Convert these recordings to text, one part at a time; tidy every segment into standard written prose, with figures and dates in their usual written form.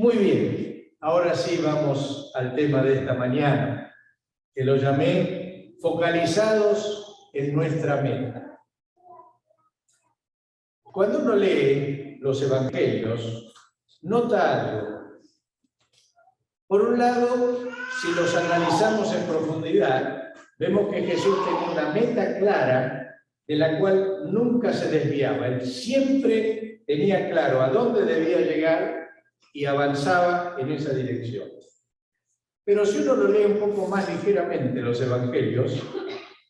Muy bien, ahora sí vamos al tema de esta mañana, que lo llamé focalizados en nuestra meta. Cuando uno lee los evangelios, nota algo. Por un lado, si los analizamos en profundidad, vemos que Jesús tenía una meta clara de la cual nunca se desviaba. Él siempre tenía claro a dónde debía llegar y avanzaba en esa dirección. Pero si uno lo lee un poco más ligeramente los evangelios,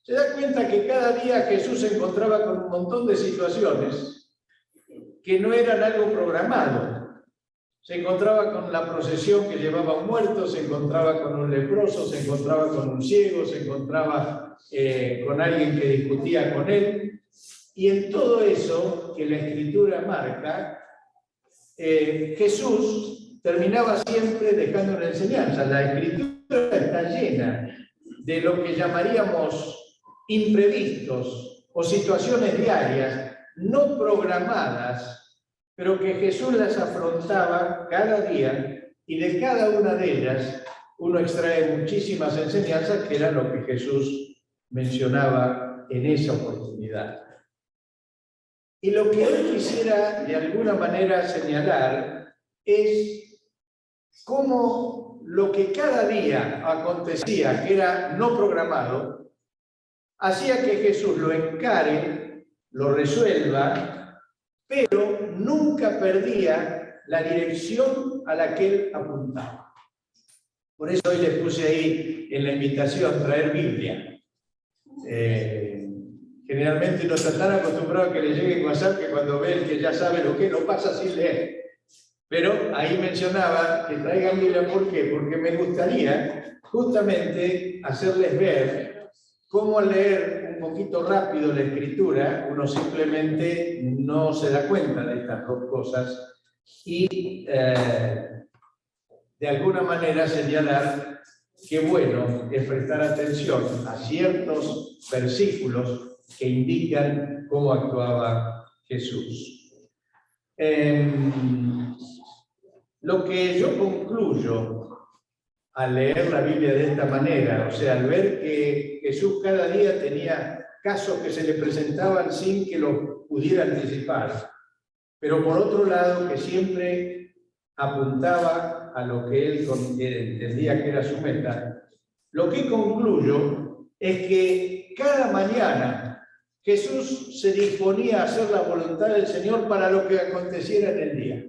se da cuenta que cada día Jesús se encontraba con un montón de situaciones que no eran algo programado. Se encontraba con la procesión que llevaba un muerto, se encontraba con un leproso, se encontraba con un ciego, se encontraba con alguien que discutía con él. Y en todo eso que la Escritura marca, Jesús terminaba siempre dejando una enseñanza. La Escritura está llena de lo que llamaríamos imprevistos o situaciones diarias no programadas, pero que Jesús las afrontaba cada día, y de cada una de ellas uno extrae muchísimas enseñanzas, que era lo que Jesús mencionaba en esa oportunidad. Y lo que hoy quisiera de alguna manera señalar es cómo lo que cada día acontecía, que era no programado, hacía que Jesús lo encare, lo resuelva, pero nunca perdía la dirección a la que él apuntaba. Por eso hoy les puse ahí en la invitación traer Biblia. Generalmente uno está tan acostumbrado a que le llegue en WhatsApp que cuando ve el que ya sabe lo que lo pasa sin leer. Pero ahí mencionaba que traigan Biblia, ¿por qué? Porque me gustaría justamente hacerles ver cómo al leer un poquito rápido la Escritura, uno simplemente no se da cuenta de estas dos cosas y de alguna manera señalar que bueno es prestar atención a ciertos versículos que indican cómo actuaba Jesús. Lo que yo concluyo al leer la Biblia de esta manera, o sea, al ver que Jesús cada día tenía casos que se le presentaban sin que lo pudiera anticipar, pero por otro lado que siempre apuntaba a lo que él entendía que era su meta, lo que concluyo es que cada mañana Jesús se disponía a hacer la voluntad del Señor para lo que aconteciera en el día,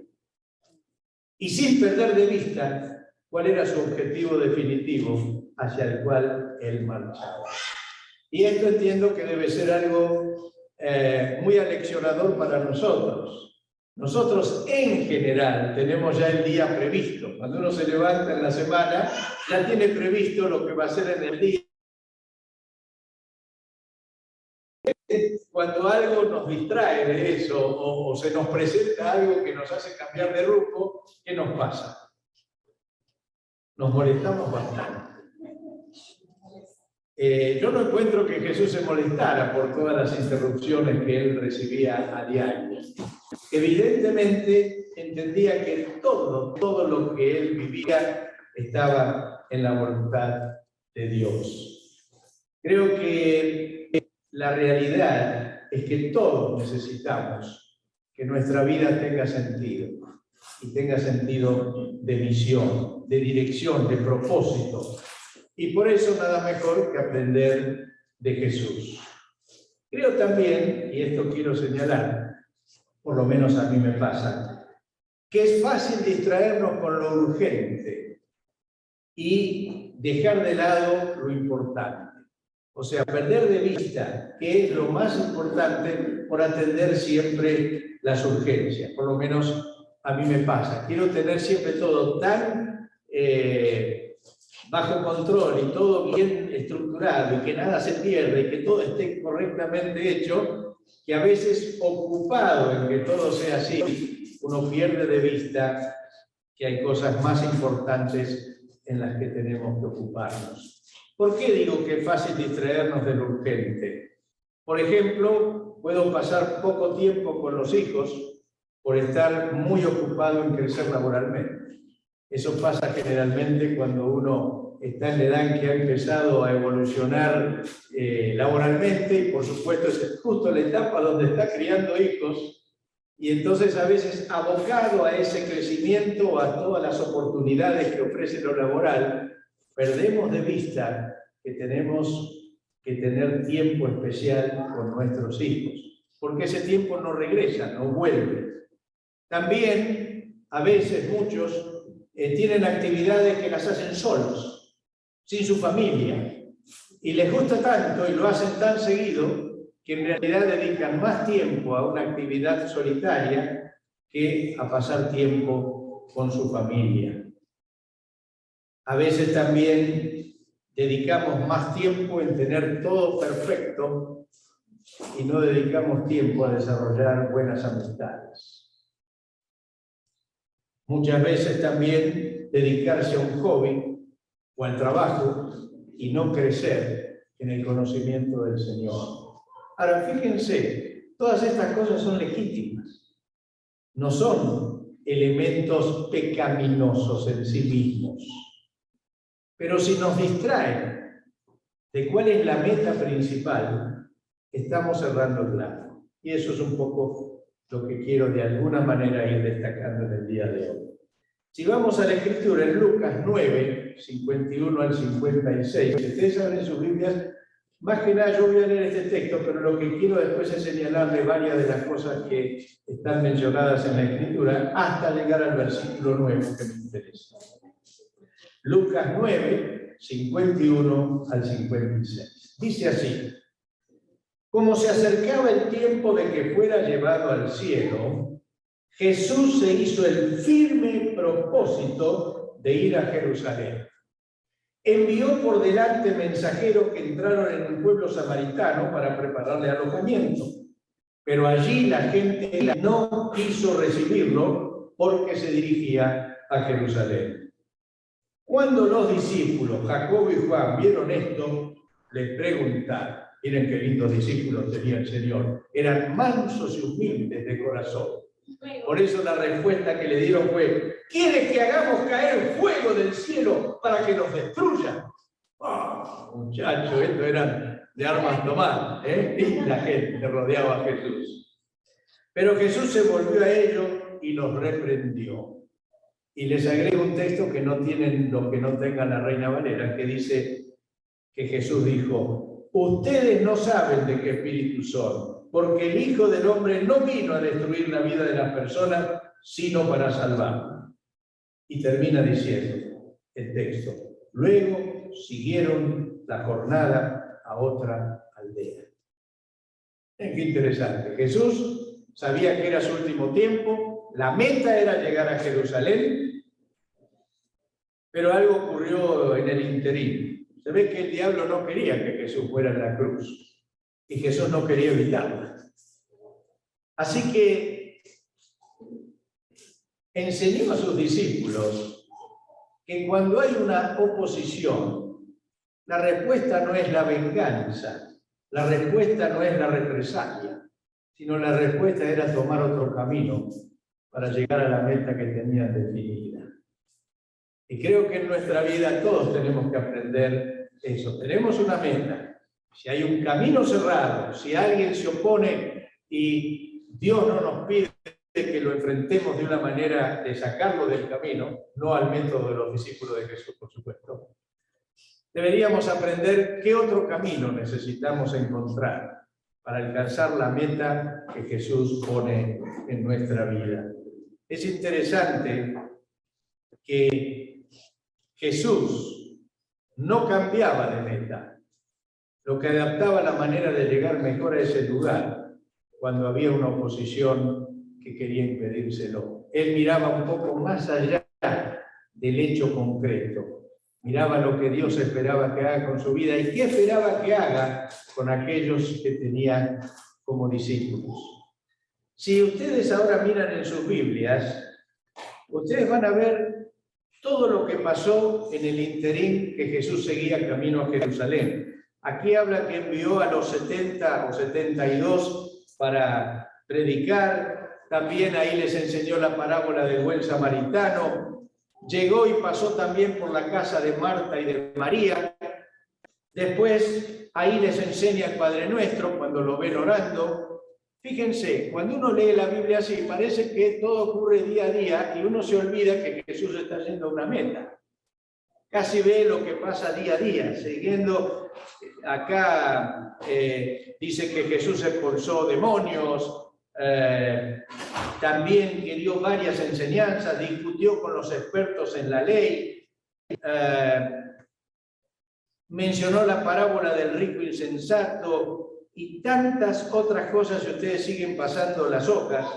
y sin perder de vista cuál era su objetivo definitivo hacia el cual él marchaba. Y esto entiendo que debe ser algo muy aleccionador para nosotros. Nosotros en general tenemos ya el día previsto. Cuando uno se levanta en la semana, ya tiene previsto lo que va a hacer en el día. Cuando algo nos distrae de eso o se nos presenta algo que nos hace cambiar de rumbo, ¿qué nos pasa? Nos molestamos bastante. Yo no encuentro que Jesús se molestara por todas las interrupciones que él recibía a diario. Evidentemente entendía que todo lo que él vivía estaba en la voluntad de Dios. Creo que la realidad es que todos necesitamos que nuestra vida tenga sentido, y tenga sentido de misión, de dirección, de propósito. Y por eso nada mejor que aprender de Jesús. Creo también, y esto quiero señalar, por lo menos a mí me pasa, que es fácil distraernos con lo urgente y dejar de lado lo importante. O sea, perder de vista qué es lo más importante por atender siempre las urgencias. Por lo menos a mí me pasa. Quiero tener siempre todo tan bajo control y todo bien estructurado y que nada se pierda y que todo esté correctamente hecho, que a veces ocupado en que todo sea así, uno pierde de vista que hay cosas más importantes en las que tenemos que ocuparnos. ¿Por qué digo que es fácil distraernos de lo urgente? Por ejemplo, puedo pasar poco tiempo con los hijos por estar muy ocupado en crecer laboralmente. Eso pasa generalmente cuando uno está en la edad en que ha empezado a evolucionar laboralmente y por supuesto es justo la etapa donde está criando hijos y entonces a veces abocado a ese crecimiento, a todas las oportunidades que ofrece lo laboral, perdemos de vista que tenemos que tener tiempo especial con nuestros hijos, porque ese tiempo no regresa, no vuelve. También, a veces muchos tienen actividades que las hacen solos, sin su familia, y les gusta tanto y lo hacen tan seguido que en realidad dedican más tiempo a una actividad solitaria que a pasar tiempo con su familia. A veces también dedicamos más tiempo en tener todo perfecto y no dedicamos tiempo a desarrollar buenas amistades. Muchas veces también dedicarse a un hobby o al trabajo y no crecer en el conocimiento del Señor. Ahora, fíjense, todas estas cosas son legítimas, no son elementos pecaminosos en sí mismos. Pero si nos distraen de cuál es la meta principal, estamos cerrando el plano. Y eso es un poco lo que quiero de alguna manera ir destacando en el día de hoy. Si vamos a la Escritura, en Lucas 9, 51 al 56, si ustedes abren sus Biblias, más que nada yo voy a leer este texto, pero lo que quiero después es señalarle varias de las cosas que están mencionadas en la Escritura, hasta llegar al versículo 9 que me interesa. Lucas 9, 51 al 56. Dice así: como se acercaba el tiempo de que fuera llevado al cielo, Jesús se hizo el firme propósito de ir a Jerusalén. Envió por delante mensajeros que entraron en un pueblo samaritano para prepararle alojamiento. Pero allí la gente no quiso recibirlo porque se dirigía a Jerusalén. Cuando los discípulos, Jacobo y Juan, vieron esto, les preguntaron. Miren qué lindos discípulos tenía el Señor. Eran mansos y humildes de corazón. Por eso la respuesta que le dieron fue: ¿quieres que hagamos caer fuego del cielo para que nos destruya? Oh, muchachos, esto eran de armas tomadas, Y la gente rodeaba a Jesús. Pero Jesús se volvió a ellos y los reprendió. Y les agrego un texto que no tienen los que no tengan la Reina Valera, que dice que Jesús dijo: ustedes no saben de qué espíritu son, porque el Hijo del Hombre no vino a destruir la vida de las personas, sino para salvarla. Y termina diciendo el texto: luego siguieron la jornada a otra aldea. Qué interesante. Jesús sabía que era su último tiempo, la meta era llegar a Jerusalén, pero algo ocurrió en el interín. Se ve que el diablo no quería que Jesús fuera en la cruz y Jesús no quería evitarla. Así que enseñó a sus discípulos que cuando hay una oposición, la respuesta no es la venganza, la respuesta no es la represalia, sino la respuesta era tomar otro camino para llegar a la meta que tenían definida. Y creo que en nuestra vida todos tenemos que aprender eso. Tenemos una meta. Si hay un camino cerrado, si alguien se opone y Dios no nos pide que lo enfrentemos de una manera de sacarlo del camino, no al método de los discípulos de Jesús, por supuesto, deberíamos aprender qué otro camino necesitamos encontrar para alcanzar la meta que Jesús pone en nuestra vida. Es interesante que Jesús no cambiaba de meta, lo que adaptaba la manera de llegar mejor a ese lugar cuando había una oposición que quería impedírselo. Él miraba un poco más allá del hecho concreto, miraba lo que Dios esperaba que haga con su vida y qué esperaba que haga con aquellos que tenían como discípulos. Si ustedes ahora miran en sus Biblias, ustedes van a ver todo lo que pasó en el interín que Jesús seguía camino a Jerusalén. Aquí habla que envió a los 70 o 72 para predicar. También ahí les enseñó la parábola del buen samaritano. llegó y pasó también por la casa de Marta y de María. Después ahí les enseña el Padre Nuestro cuando lo ven orando. Fíjense, cuando uno lee la Biblia así, parece que todo ocurre día a día y uno se olvida que Jesús está yendo a una meta. Casi ve lo que pasa día a día, siguiendo acá dice que Jesús expulsó demonios, también que dio varias enseñanzas, discutió con los expertos en la ley, mencionó la parábola del rico insensato y tantas otras cosas, y ustedes siguen pasando las hojas,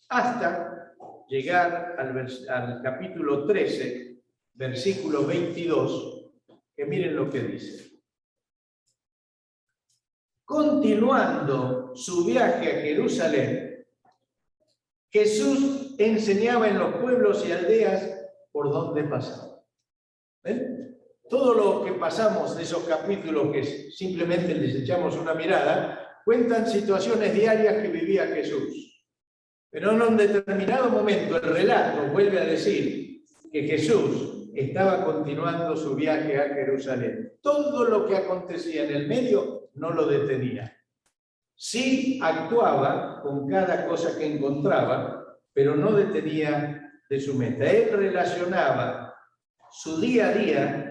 hasta llegar al capítulo 13, versículo 22, que miren lo que dice. Continuando su viaje a Jerusalén, Jesús enseñaba en los pueblos y aldeas por donde pasaba. ¿Ven? Todo lo que pasamos de esos capítulos, que simplemente les echamos una mirada, cuentan situaciones diarias que vivía Jesús. Pero en un determinado momento el relato vuelve a decir que Jesús estaba continuando su viaje a Jerusalén. Todo lo que acontecía en el medio no lo detenía. Sí actuaba con cada cosa que encontraba, pero no detenía de su meta. Él relacionaba su día a día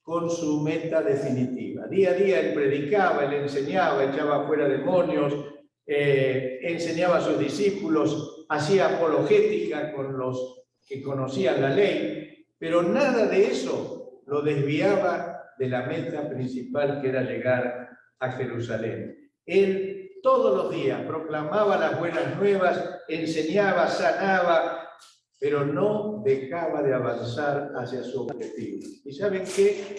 con su meta definitiva. Día a día él predicaba, él enseñaba, echaba fuera demonios, enseñaba a sus discípulos, hacía apologética con los que conocían la ley, pero nada de eso lo desviaba de la meta principal, que era llegar a Jerusalén. Él todos los días proclamaba las buenas nuevas, enseñaba, sanaba, pero no dejaba de avanzar hacia su objetivo. ¿Y saben qué?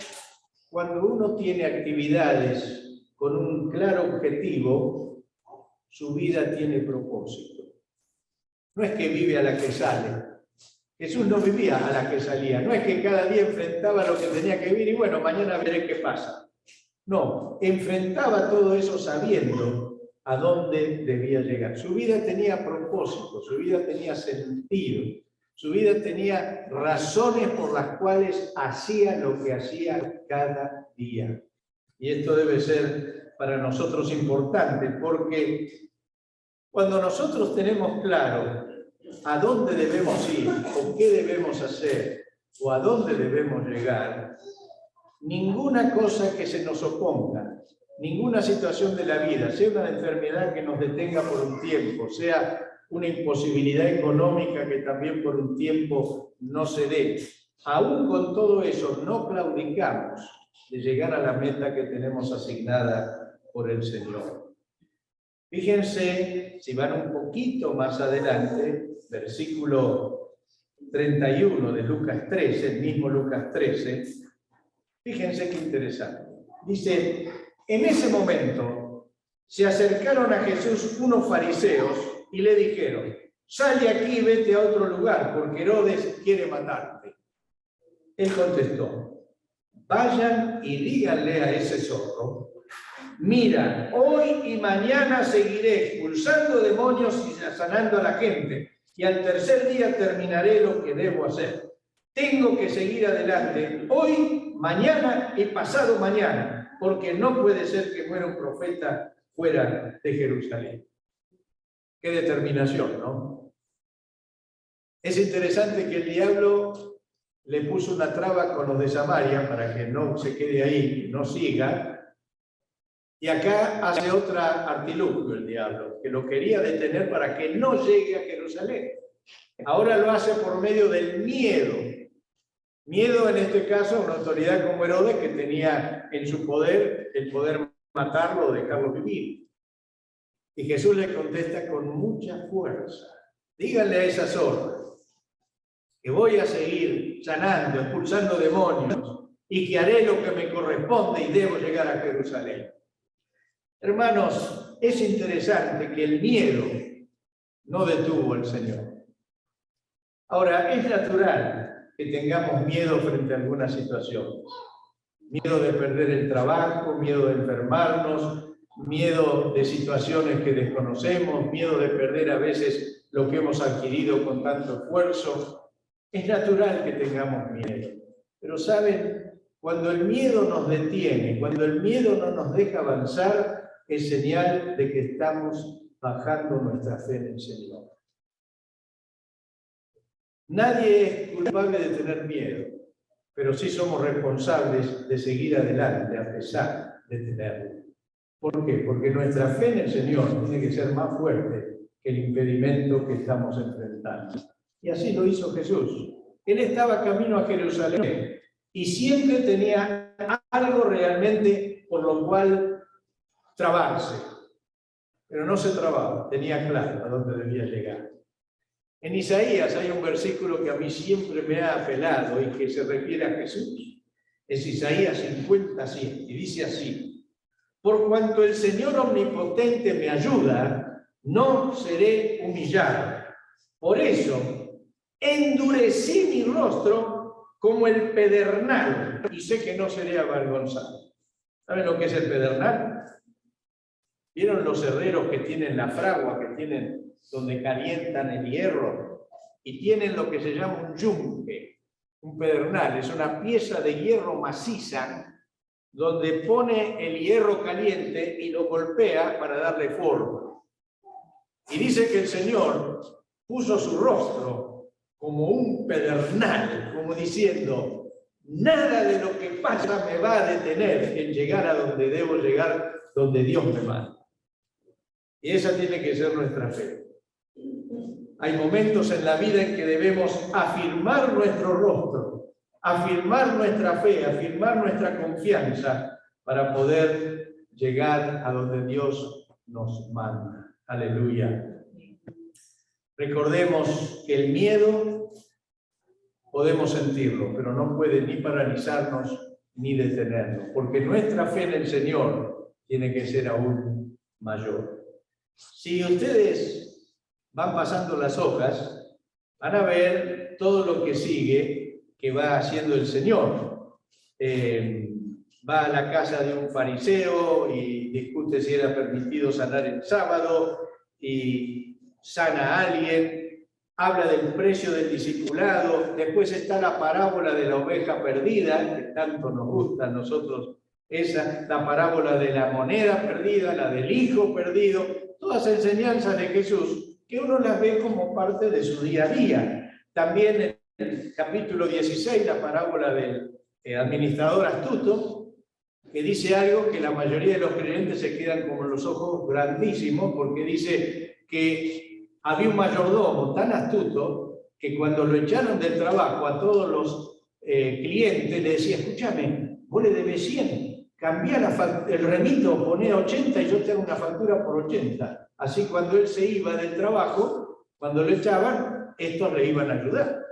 Cuando uno tiene actividades con un claro objetivo, su vida tiene propósito. No es que vive a la que sale. Jesús no vivía a la que salía. No es que cada día enfrentaba lo que tenía que vivir y bueno, mañana veré qué pasa. No, enfrentaba todo eso sabiendo a dónde debía llegar. Su vida tenía propósito, su vida tenía sentido, su vida tenía razones por las cuales hacía lo que hacía cada día. Y esto debe ser para nosotros importante, porque cuando nosotros tenemos claro a dónde debemos ir, o qué debemos hacer, o a dónde debemos llegar, ninguna cosa que se nos oponga, ninguna situación de la vida, sea una enfermedad que nos detenga por un tiempo, sea una imposibilidad económica que también por un tiempo no se dé, aún con todo eso no claudicamos de llegar a la meta que tenemos asignada por el Señor. Fíjense, si van un poquito más adelante, versículo 31 de Lucas 13, el mismo Lucas 13, fíjense qué interesante. Dice, en ese momento se acercaron a Jesús unos fariseos y le dijeron, sal de aquí y vete a otro lugar, porque Herodes quiere matarte. Él contestó, vayan y díganle a ese zorro, mira, hoy y mañana seguiré expulsando demonios y sanando a la gente, y al tercer día terminaré lo que debo hacer. Tengo que seguir adelante hoy, mañana y pasado mañana, porque no puede ser que muera un profeta fuera de Jerusalén. Qué determinación, ¿no? Es interesante que el diablo le puso una traba con los de Samaria para que no se quede ahí, no siga. Y acá hace otra artilugio el diablo, que lo quería detener para que no llegue a Jerusalén. Ahora lo hace por medio del miedo. Miedo, en este caso, a una autoridad como Herodes, que tenía en su poder el poder matarlo o dejarlo vivir. Y Jesús le contesta con mucha fuerza. Díganle a esa zorra que voy a seguir sanando, expulsando demonios, y que haré lo que me corresponde y debo llegar a Jerusalén. Hermanos, es interesante que el miedo no detuvo al Señor. Ahora, es natural que tengamos miedo frente a algunas situaciones. Miedo de perder el trabajo, miedo de enfermarnos, miedo de situaciones que desconocemos, miedo de perder a veces lo que hemos adquirido con tanto esfuerzo. Es natural que tengamos miedo, pero ¿saben? Cuando el miedo nos detiene, cuando el miedo no nos deja avanzar, es señal de que estamos bajando nuestra fe en el Señor. Nadie es culpable de tener miedo, pero sí somos responsables de seguir adelante a pesar de tenerlo. ¿Por qué? Porque nuestra fe en el Señor tiene que ser más fuerte que el impedimento que estamos enfrentando. Y así lo hizo Jesús. Él estaba camino a Jerusalén y siempre tenía algo realmente por lo cual trabarse. Pero no se trababa, tenía claro a dónde debía llegar. En Isaías hay un versículo que a mí siempre me ha apelado y que se refiere a Jesús. Es Isaías 50:7 y dice así: por cuanto el Señor omnipotente me ayuda, no seré humillado. Por eso endurecí mi rostro como el pedernal y sé que no seré avergonzado. ¿Saben lo que es el pedernal? ¿Vieron los herreros que tienen la fragua, que tienen donde calientan el hierro? Y tienen lo que se llama un yunque, un pedernal. Es una pieza de hierro maciza donde pone el hierro caliente y lo golpea para darle forma. Y dice que el Señor puso su rostro como un pedernal, como diciendo, nada de lo que pasa me va a detener en llegar a donde debo llegar, donde Dios me manda. Y esa tiene que ser nuestra fe. Hay momentos en la vida en que debemos afirmar nuestro rostro, afirmar nuestra fe, afirmar nuestra confianza para poder llegar a donde Dios nos manda. Aleluya. Recordemos que el miedo podemos sentirlo, pero no puede ni paralizarnos ni detenernos, porque nuestra fe en el Señor tiene que ser aún mayor. Si ustedes van pasando las hojas, van a ver todo lo que sigue que va haciendo el Señor. Va a la casa de un fariseo y discute si era permitido sanar el sábado y sana a alguien, habla del precio del discipulado, después está la parábola de la oveja perdida, que tanto nos gusta a nosotros, esa, la parábola de la moneda perdida, la del hijo perdido, todas enseñanzas de Jesús que uno las ve como parte de su día a día. También en el capítulo 16, la parábola del administrador astuto, que dice algo que la mayoría de los creyentes se quedan con los ojos grandísimos, porque dice que había un mayordomo tan astuto que cuando lo echaron del trabajo a todos los clientes le decía, escúchame, vos le debes 100, cambia el remito, poné 80 y yo te hago una factura por 80. Así cuando él se iba del trabajo, cuando lo echaban, estos le iban a ayudar.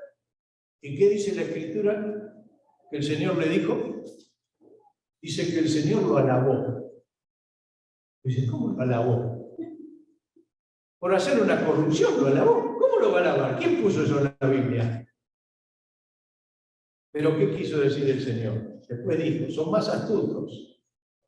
¿Y qué dice la Escritura? Que el Señor le dijo, dice que el Señor lo alabó. Dice, ¿cómo lo alabó? Por hacer una corrupción lo alabó. ¿Cómo lo va a alabar? ¿Quién puso eso en la Biblia? Pero ¿qué quiso decir el Señor? Después dijo, son más astutos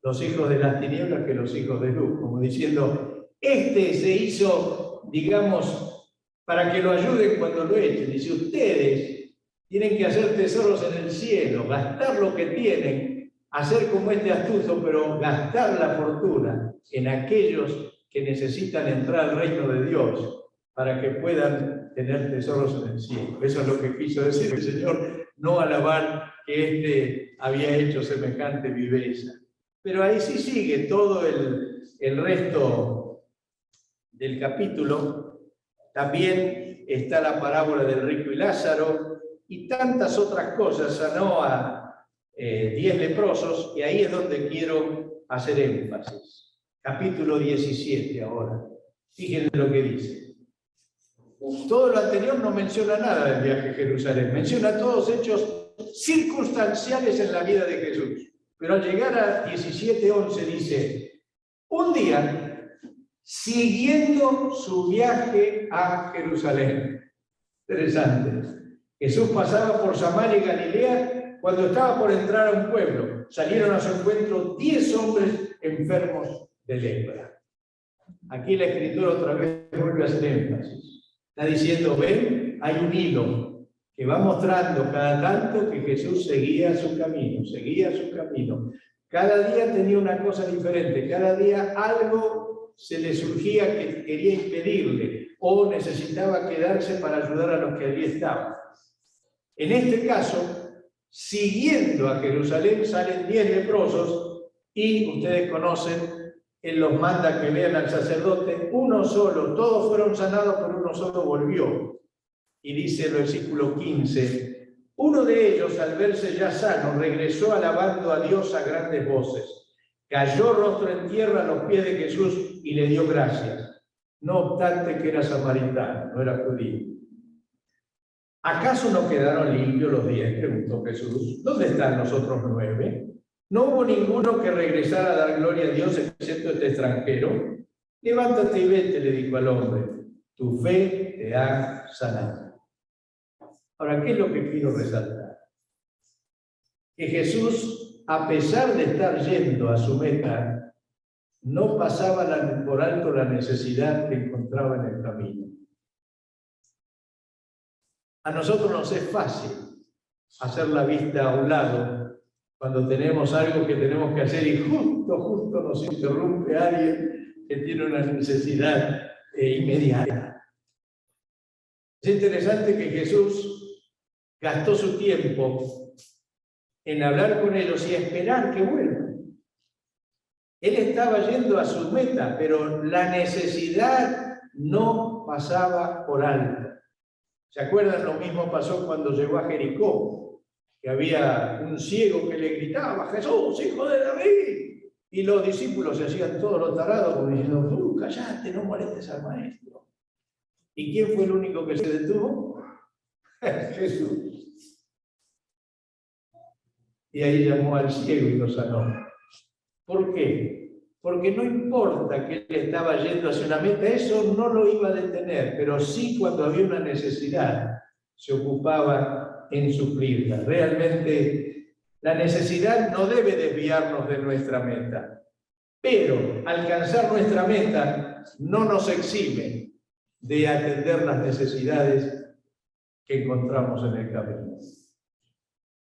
los hijos de las tinieblas que los hijos de luz, como diciendo, este se hizo, digamos, para que lo ayuden cuando lo echen. Dice, ustedes tienen que hacer tesoros en el cielo, gastar lo que tienen, hacer como este astuto, pero gastar la fortuna en aquellos que necesitan entrar al reino de Dios para que puedan tener tesoros en el cielo. Eso es lo que quiso decir el Señor, no alabar que éste había hecho semejante viveza. Pero ahí sí sigue todo el resto del capítulo. También está la parábola del rico y Lázaro y tantas otras cosas. Sanó a 10 leprosos y ahí es donde quiero hacer énfasis. Capítulo 17 ahora. Fíjense lo que dice. Todo lo anterior no menciona nada del viaje a Jerusalén. Menciona todos hechos circunstanciales en la vida de Jesús. Pero al llegar a 17:11 dice, un día, siguiendo su viaje a Jerusalén. Interesante. Jesús pasaba por Samaria y Galilea cuando estaba por entrar a un pueblo. Salieron a su encuentro 10 hombres enfermos de lepra. Aquí la Escritura otra vez vuelve a hacer énfasis. Está diciendo, ven, hay un hilo. que va mostrando cada tanto que Jesús seguía su camino, seguía su camino. Cada día tenía una cosa diferente, cada día algo se le surgía que quería impedirle o necesitaba quedarse para ayudar a los que allí estaban. En este caso, siguiendo a Jerusalén, salen 10 leprosos y ustedes conocen, Él los manda que vean al sacerdote, uno solo, todos fueron sanados, pero uno solo volvió. Y dice el versículo 15, uno de ellos, al verse ya sano, regresó alabando a Dios a grandes voces. Cayó rostro en tierra a los pies de Jesús y le dio gracias, no obstante que era samaritano, no era judío. ¿Acaso no quedaron limpios los 10? Preguntó Jesús. ¿Dónde están los otros 9? ¿No hubo ninguno que regresara a dar gloria a Dios excepto este extranjero? Levántate y vete, le dijo al hombre. Tu fe te ha sanado. Ahora, ¿qué es lo que quiero resaltar? Que Jesús, a pesar de estar yendo a su meta, no pasaba por alto la necesidad que encontraba en el camino. A nosotros nos es fácil hacer la vista a un lado cuando tenemos algo que tenemos que hacer y justo nos interrumpe alguien que tiene una necesidad inmediata. Es interesante que Jesús gastó su tiempo en hablar con ellos y esperar que vuelvan. Él estaba yendo a su meta, pero la necesidad no pasaba por alto. ¿Se acuerdan? Lo mismo pasó cuando llegó a Jericó, que había un ciego que le gritaba, Jesús, hijo de David. Y los discípulos se hacían todos los tarados como diciendo, callate, no molestes al maestro. ¿Y quién fue el único que se detuvo? Jesús. Y ahí llamó al ciego y lo sanó. ¿Por qué? Porque no importa que él estaba yendo hacia una meta, eso no lo iba a detener, pero sí cuando había una necesidad, se ocupaba en suplirla. Realmente la necesidad no debe desviarnos de nuestra meta, pero alcanzar nuestra meta no nos exime de atender las necesidades que encontramos en el camino.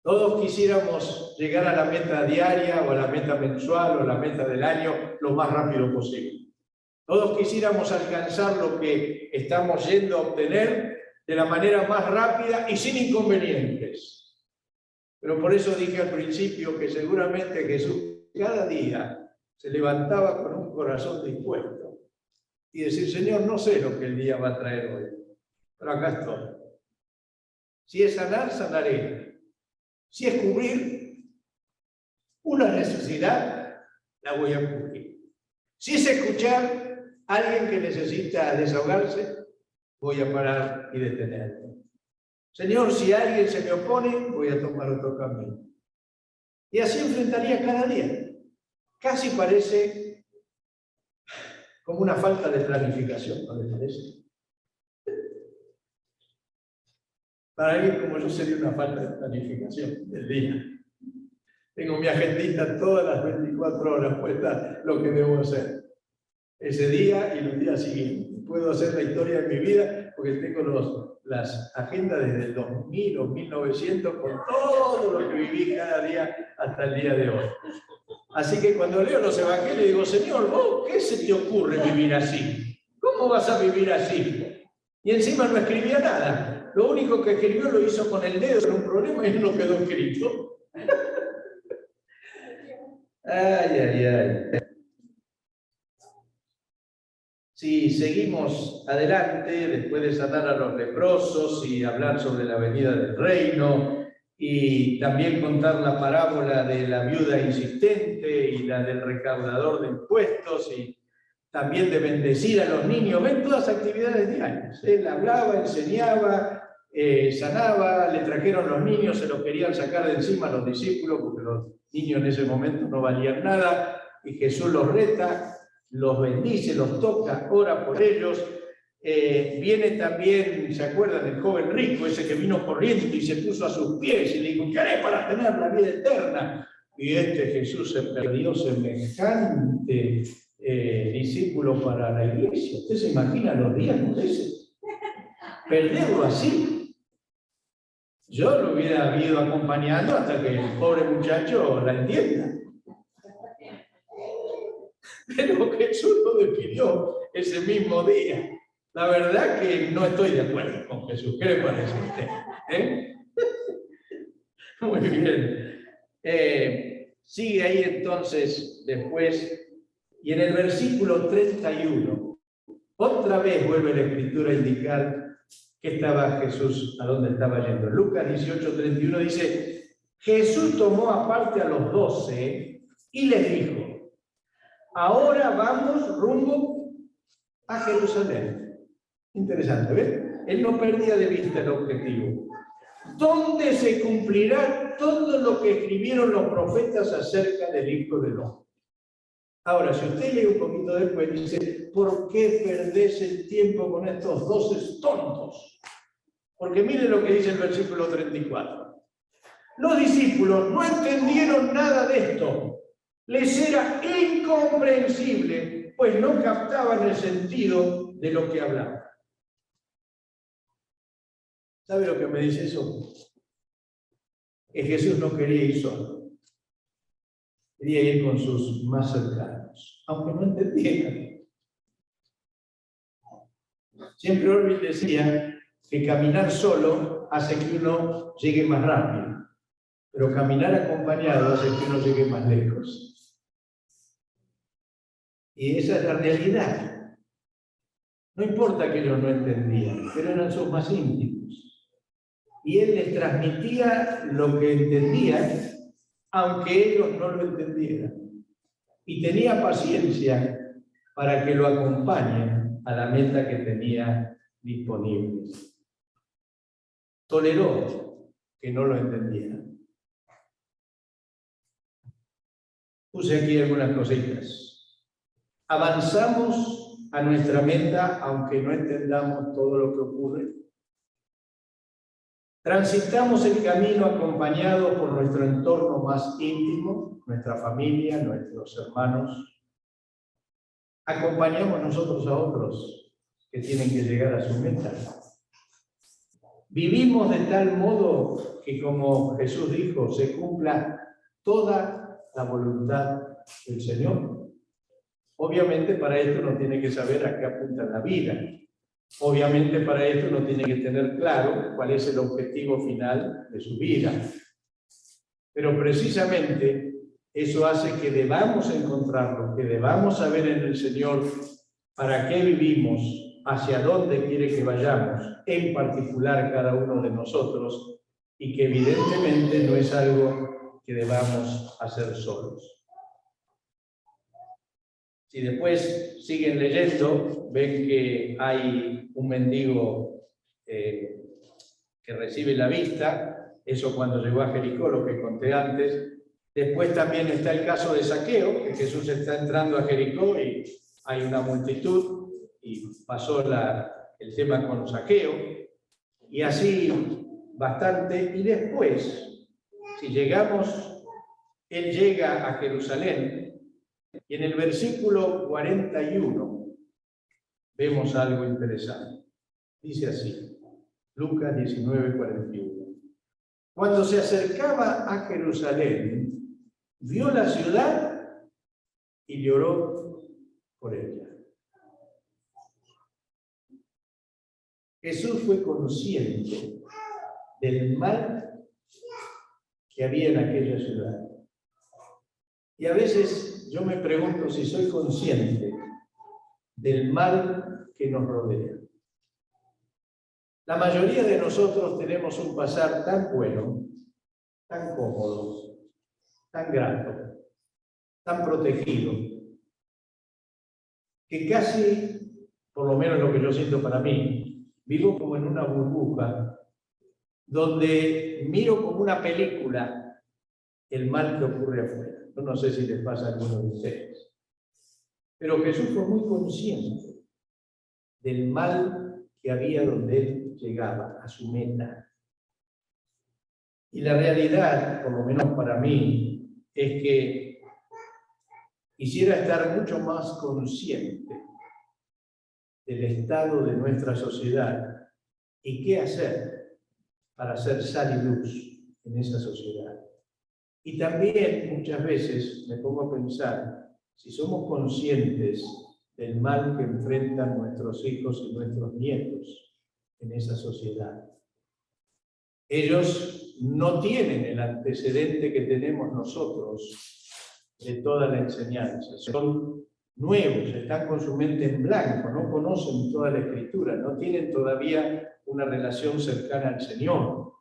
Todos quisiéramos llegar a la meta diaria o a la meta mensual o a la meta del año lo más rápido posible. Todos quisiéramos alcanzar lo que estamos yendo a obtener de la manera más rápida y sin inconvenientes. Pero por eso dije al principio que seguramente Jesús cada día se levantaba con un corazón dispuesto y decir, Señor, no sé lo que el día va a traer hoy, pero acá estoy. Si es sanar, sanaré. Si es cubrir una necesidad, la voy a cubrir. Si es escuchar a alguien que necesita desahogarse, voy a parar y detenerme. Señor, si alguien se me opone, voy a tomar otro camino. Y así enfrentaría cada día. Casi parece como una falta de planificación, ¿no les parece? Para alguien como yo sería una falta de planificación del día. Tengo mi agendita todas las 24 horas puesta lo que debo hacer. Ese día y los días siguientes. Puedo hacer la historia de mi vida porque tengo las agendas desde el 2000 o 1900 con todo lo que viví cada día hasta el día de hoy. Así que cuando leo los evangelios digo, Señor, ¿vos qué se te ocurre vivir así? ¿Cómo vas a vivir así? Y encima no escribía nada. Lo único que escribió lo hizo con el dedo en un problema y no quedó escrito. Ay. Si seguimos adelante, después de sanar a los leprosos y hablar sobre la venida del reino, y también contar la parábola de la viuda insistente y la del recaudador de impuestos, y también de bendecir a los niños, ven todas actividades diarias. Él hablaba, enseñaba, sanaba, le trajeron los niños, se los querían sacar de encima a los discípulos, porque los niños en ese momento no valían nada, y Jesús los reta, los bendice, los toca, ora por ellos. Viene también, ¿se acuerdan del joven rico, ese que vino corriendo y se puso a sus pies y le dijo, ¿qué haré para tener la vida eterna? Y Jesús se perdió semejante discípulo para la iglesia. ¿Usted se imagina los días de ese? Perderlo así. Yo lo hubiera ido acompañando hasta que el pobre muchacho la entienda. Pero Jesús lo despidió ese mismo día. La verdad que no estoy de acuerdo con Jesús. ¿Qué le parece a usted? Muy bien. Sigue ahí entonces después, y en el versículo 31, otra vez vuelve la Escritura a indicar que estaba Jesús, a dónde estaba yendo. Lucas 18:31 dice, Jesús tomó aparte a los 12 y les dijo, ahora vamos rumbo a Jerusalén. Interesante, ¿ves? Él no perdía de vista el objetivo. ¿Dónde se cumplirá todo lo que escribieron los profetas acerca del Hijo del Hombre? Ahora, si usted lee un poquito después, dice, ¿por qué perdés el tiempo con estos 12 tontos? Porque mire lo que dice el versículo 34. Los discípulos no entendieron nada de esto. Les era incomprensible, pues no captaban el sentido de lo que hablaban. ¿Sabe lo que me dice eso? Que Jesús no quería ir solo. Quería ir con sus más cercanos, aunque no entendieran. Siempre Orwell decía que caminar solo hace que uno llegue más rápido, pero caminar acompañado hace que uno llegue más lejos. Y esa es la realidad. No importa que ellos no entendían, pero eran sus más íntimos. Y él les transmitía lo que entendían, aunque ellos no lo entendieran. Y tenía paciencia para que lo acompañen a la meta que tenía disponible. Toleró que no lo entendieran. Puse aquí algunas cositas. Avanzamos a nuestra meta aunque no entendamos todo lo que ocurre. Transitamos el camino acompañado por nuestro entorno más íntimo, nuestra familia, nuestros hermanos. Acompañamos nosotros a otros que tienen que llegar a su meta. Vivimos de tal modo que, como Jesús dijo, se cumpla toda la voluntad del Señor. Obviamente para esto uno tiene que saber a qué apunta la vida. Obviamente para esto uno tiene que tener claro cuál es el objetivo final de su vida. Pero precisamente eso hace que debamos encontrarlo, que debamos saber en el Señor para qué vivimos, hacia dónde quiere que vayamos, en particular cada uno de nosotros, y que evidentemente no es algo que debamos hacer solos. Si después siguen leyendo, ven que hay un mendigo que recibe la vista, eso cuando llegó a Jericó, lo que conté antes. Después también está el caso de Zaqueo, que Jesús está entrando a Jericó y hay una multitud, y pasó el tema con Zaqueo, y así bastante. Y después, si llegamos, él llega a Jerusalén, y en el versículo 41 vemos algo interesante. Dice así, Lucas 19:41. Cuando se acercaba a Jerusalén, vio la ciudad y lloró por ella. Jesús fue consciente del mal que había en aquella ciudad. Y a veces yo me pregunto si soy consciente del mal que nos rodea. La mayoría de nosotros tenemos un pasar tan bueno, tan cómodo, tan grato, tan protegido, que casi, por lo menos lo que yo siento para mí, vivo como en una burbuja donde miro como una película el mal que ocurre afuera. Yo no sé si les pasa a alguno de ustedes. Pero Jesús fue muy consciente del mal que había donde él llegaba, a su meta. Y la realidad, por lo menos para mí, es que quisiera estar mucho más consciente del estado de nuestra sociedad y qué hacer para ser sal y luz en esa sociedad. Y también muchas veces me pongo a pensar, si somos conscientes del mal que enfrentan nuestros hijos y nuestros nietos en esa sociedad. Ellos no tienen el antecedente que tenemos nosotros de toda la enseñanza. Son nuevos, están con su mente en blanco, no conocen toda la Escritura, no tienen todavía una relación cercana al Señor.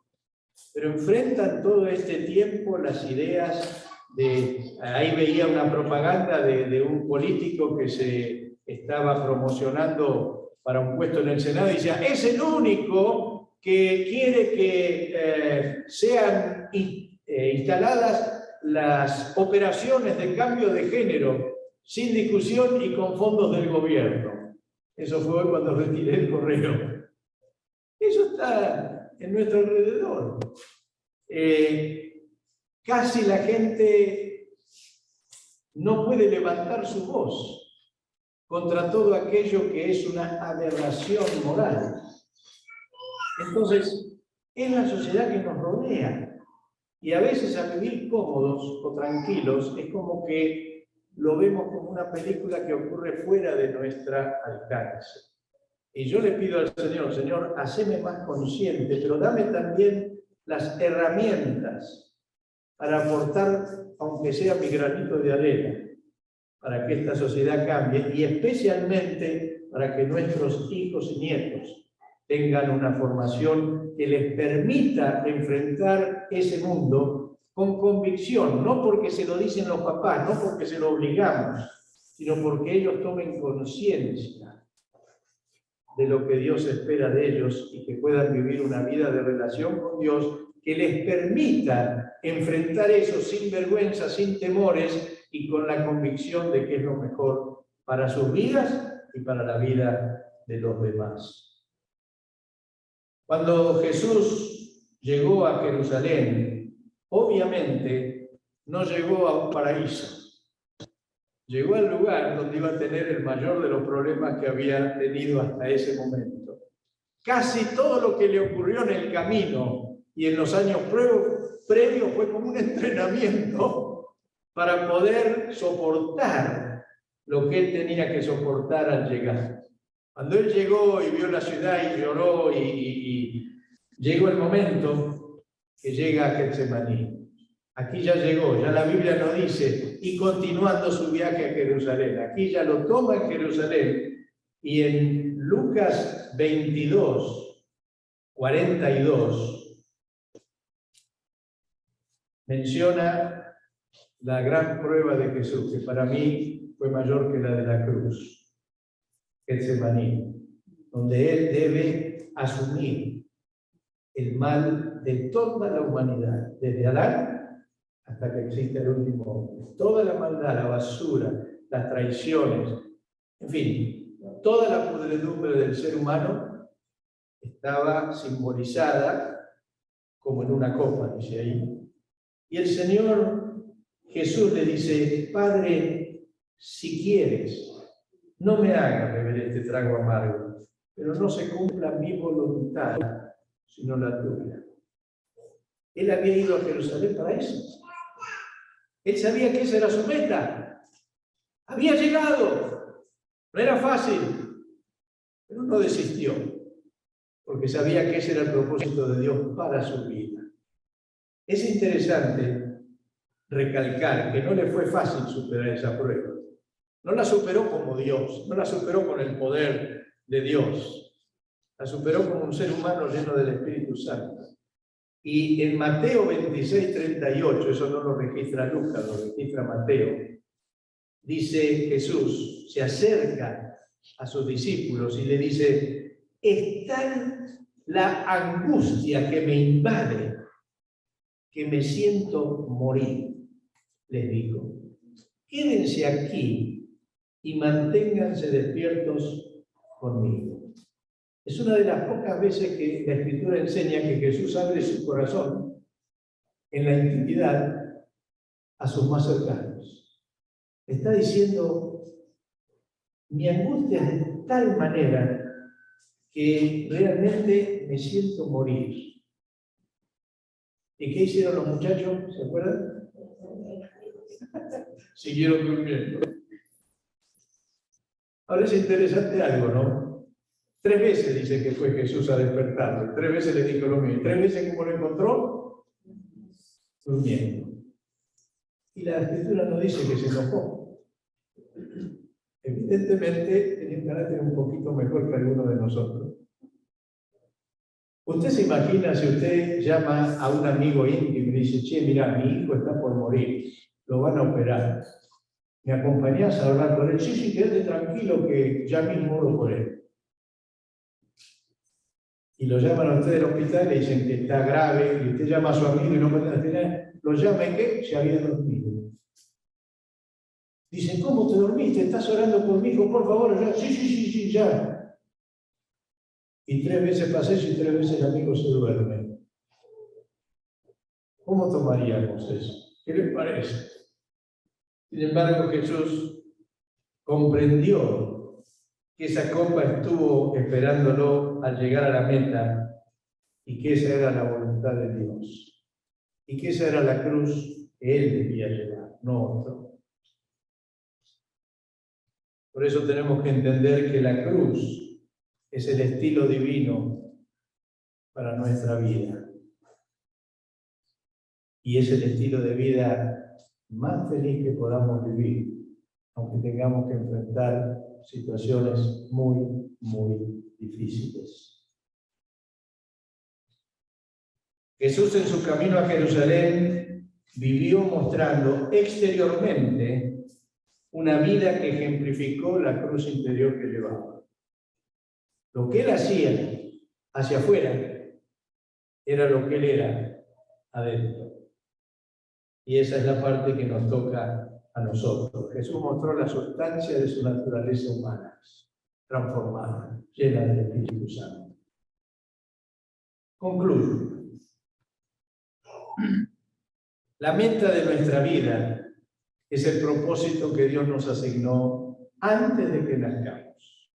Pero enfrentan todo este tiempo las ideas de... Ahí veía una propaganda de un político que se estaba promocionando para un puesto en el Senado y decía, es el único que quiere que sean instaladas las operaciones de cambio de género sin discusión y con fondos del gobierno. Eso fue cuando retiré el correo. Eso está en nuestro alrededor. Casi la gente no puede levantar su voz contra todo aquello que es una aberración moral. Entonces, es la sociedad que nos rodea. Y a veces al vivir cómodos o tranquilos, es como que lo vemos como una película que ocurre fuera de nuestra alcance. Y yo le pido al Señor, Señor, haceme más consciente, pero dame también las herramientas para aportar, aunque sea mi granito de arena, para que esta sociedad cambie y especialmente para que nuestros hijos y nietos tengan una formación que les permita enfrentar ese mundo con convicción, no porque se lo dicen los papás, no porque se lo obligamos, sino porque ellos tomen conciencia de lo que Dios espera de ellos y que puedan vivir una vida de relación con Dios que les permita enfrentar eso sin vergüenza, sin temores y con la convicción de que es lo mejor para sus vidas y para la vida de los demás. Cuando Jesús llegó a Jerusalén, obviamente no llegó a un paraíso. Llegó al lugar donde iba a tener el mayor de los problemas que había tenido hasta ese momento. Casi todo lo que le ocurrió en el camino y en los años previos fue como un entrenamiento para poder soportar lo que él tenía que soportar al llegar. Cuando él llegó y vio la ciudad y lloró y llegó el momento que llega a Getsemaní. Aquí ya llegó, ya la Biblia nos dice, y continuando su viaje a Jerusalén. Aquí ya lo toma en Jerusalén y en Lucas 22, 42, menciona la gran prueba de Jesús, que para mí fue mayor que la de la cruz, Getsemaní, donde él debe asumir el mal de toda la humanidad, desde Adán hasta que exista el último hombre. Toda la maldad, la basura, las traiciones, en fin, toda la podredumbre del ser humano estaba simbolizada como en una copa, dice ahí. Y el Señor Jesús le dice, Padre, si quieres, no me hagas beber este trago amargo, pero no se cumpla mi voluntad, sino la tuya. Él había ido a Jerusalén para eso. Él sabía que esa era su meta. Había llegado. No era fácil, pero no desistió, porque sabía que ese era el propósito de Dios para su vida. Es interesante recalcar que no le fue fácil superar esa prueba. No la superó como Dios, no la superó con el poder de Dios, la superó como un ser humano lleno del Espíritu Santo. Y en Mateo 26, 38, eso no lo registra Lucas, lo registra Mateo, dice Jesús, se acerca a sus discípulos y le dice, es tal la angustia que me invade que me siento morir. Les dijo, quédense aquí y manténganse despiertos conmigo. Es una de las pocas veces que la Escritura enseña que Jesús abre su corazón en la intimidad a sus más cercanos. Está diciendo, mi angustia es de tal manera que realmente me siento morir. ¿Y qué hicieron los muchachos? ¿Se acuerdan? Siguieron durmiendo. Ahora es interesante algo, ¿no? 3 veces dice que fue Jesús a despertarlo. 3 veces le dijo lo mismo. 3 veces, ¿cómo lo encontró? Durmiendo. Y la Escritura no dice que se enojó. Evidentemente tenía un carácter un poquito mejor que alguno de nosotros. Usted se imagina si usted llama a un amigo íntimo y dice: che, mira, mi hijo está por morir, lo van a operar. ¿Me acompañás a hablar con él? Sí, sí, quédate tranquilo que ya mismo oro por él. Y lo llaman a usted del hospital y le dicen que está grave, y usted llama a su amigo y no puede atender. Lo llama y ¿qué? Se había dormido. Dicen: ¿cómo te dormiste? ¿Estás orando por mi hijo? Por favor, ya. Sí, sí, sí, sí, ya. Y 3 veces pasa eso y 3 veces el amigo se duerme. ¿Cómo tomaríamos eso? ¿Qué les parece? Sin embargo, Jesús comprendió que esa copa estuvo esperándolo al llegar a la meta y que esa era la voluntad de Dios y que esa era la cruz que él debía llevar, no otro. Por eso tenemos que entender que la cruz es el estilo divino para nuestra vida. Y es el estilo de vida más feliz que podamos vivir, aunque tengamos que enfrentar situaciones muy, muy difíciles. Jesús, en su camino a Jerusalén, vivió mostrando exteriormente una vida que ejemplificó la cruz interior que llevaba. Lo que él hacía hacia afuera era lo que él era adentro. Y esa es la parte que nos toca a nosotros. Jesús mostró la sustancia de su naturaleza humana, transformada, llena del Espíritu Santo. Concluyo. La meta de nuestra vida es el propósito que Dios nos asignó antes de que nazcamos.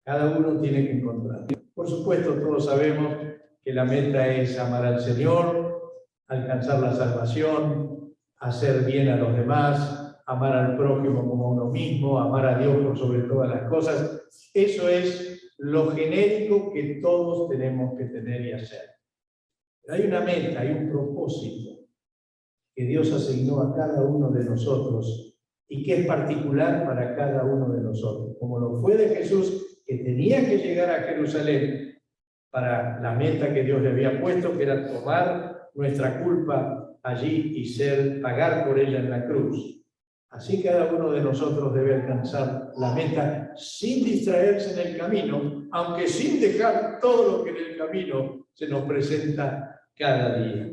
Cada uno tiene que encontrarlo. Por supuesto, todos sabemos que la meta es amar al Señor, alcanzar la salvación, hacer bien a los demás, amar al prójimo como a uno mismo, amar a Dios por sobre todas las cosas. Eso es lo genérico que todos tenemos que tener y hacer. Pero hay una meta, hay un propósito que Dios asignó a cada uno de nosotros y que es particular para cada uno de nosotros, como lo fue de Jesús, que tenía que llegar a Jerusalén para la meta que Dios le había puesto, que era tomar nuestra culpa allí y pagar por ella en la cruz. Así cada uno de nosotros debe alcanzar la meta sin distraerse en el camino, aunque sin dejar todo lo que en el camino se nos presenta cada día.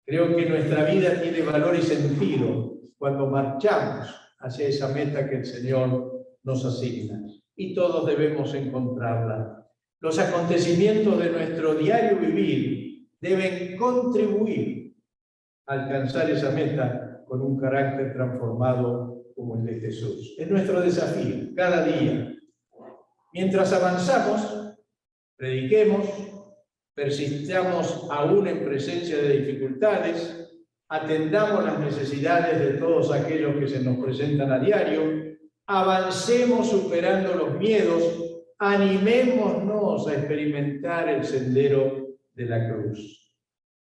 Creo que nuestra vida tiene valor y sentido cuando marchamos hacia esa meta que el Señor nos asigna. Y todos debemos encontrarla. Los acontecimientos de nuestro diario vivir deben contribuir a alcanzar esa meta con un carácter transformado como el de Jesús. Es nuestro desafío, cada día. Mientras avanzamos, prediquemos, persistamos aún en presencia de dificultades, atendamos las necesidades de todos aquellos que se nos presentan a diario, avancemos superando los miedos, animémonos a experimentar el sendero de la cruz.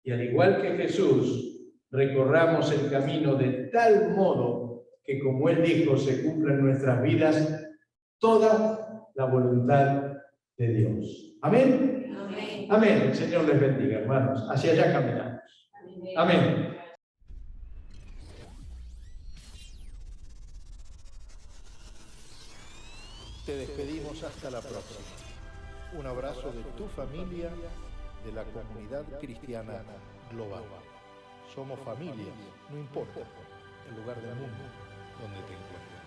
Y al igual que Jesús, recorramos el camino de tal modo que, como Él dijo, se cumpla en nuestras vidas toda la voluntad de Dios. ¿Amén? Amén. Amén. El Señor les bendiga, hermanos. Hacia allá caminamos. Amén. Te despedimos hasta la próxima. Un abrazo de tu familia, de la comunidad cristiana global. Somos familias, no importa el lugar del mundo donde te encuentres.